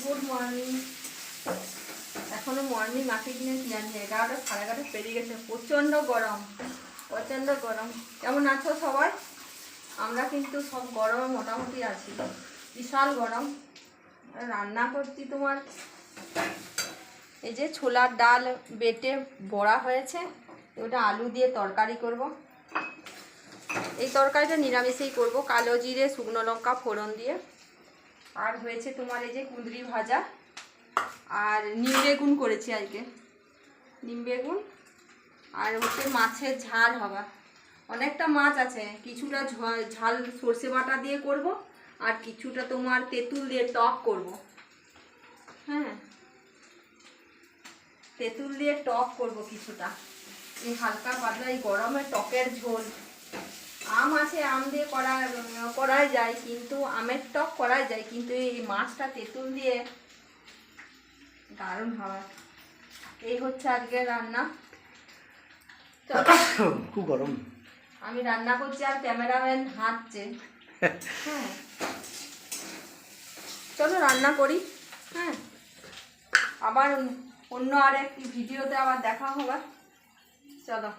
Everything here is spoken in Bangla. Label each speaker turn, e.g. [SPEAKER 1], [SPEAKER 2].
[SPEAKER 1] Good morning. এখনো মর্নিং মাকে কিনে কি জানি 11টা 11:30 পেরিয়ে গেছে। প্রচণ্ড গরম, প্রচণ্ড গরম। কেমন আছো সবাই? আমরা কিন্তু সব গরমে মোটামুটি আছি, বিশাল গরম। রান্না করছি তোমার এই যে ছোলার ডাল বেটে বড়া হয়েছে, ওটা আলু দিয়ে তরকারি করব। এই তরকারিটা নিরামিষেই করব, কালো জিরে শুকনো লঙ্কা ফোড়ন দিয়ে। আর হয়েছে তোমার এই যে কুঁদরি ভাজা, আর নিম বেগুন করেছি আজকে, নিম বেগুন। আর হচ্ছে মাছের ঝাল হবে। অনেকটা মাছ আছে, কিছুটা ঝাল সর্ষে বাটা দিয়ে করব, আর কিছুটা তোমার তেঁতুল দিয়ে টক করব। হ্যাঁ, তেঁতুল দিয়ে টক করব কিছুটা। এই হালকা পাতলা এই গরমে টকের ঝোল। আম আছে, আম দিয়ে করা যায়, কিন্তু আমের টক করা যায়, কিন্তু এই মাছটা তেঁতুল দিয়ে দারুণ হবে। এই হচ্ছে আজকে রান্না।
[SPEAKER 2] খুব গরম।
[SPEAKER 1] আমি রান্না করছি আর ক্যামেরাম্যান হাঁটছে। হ্যাঁ, চলো রান্না করি। হ্যাঁ, আবার অন্য আর একটি ভিডিওতে আবার দেখা হবে। চলো।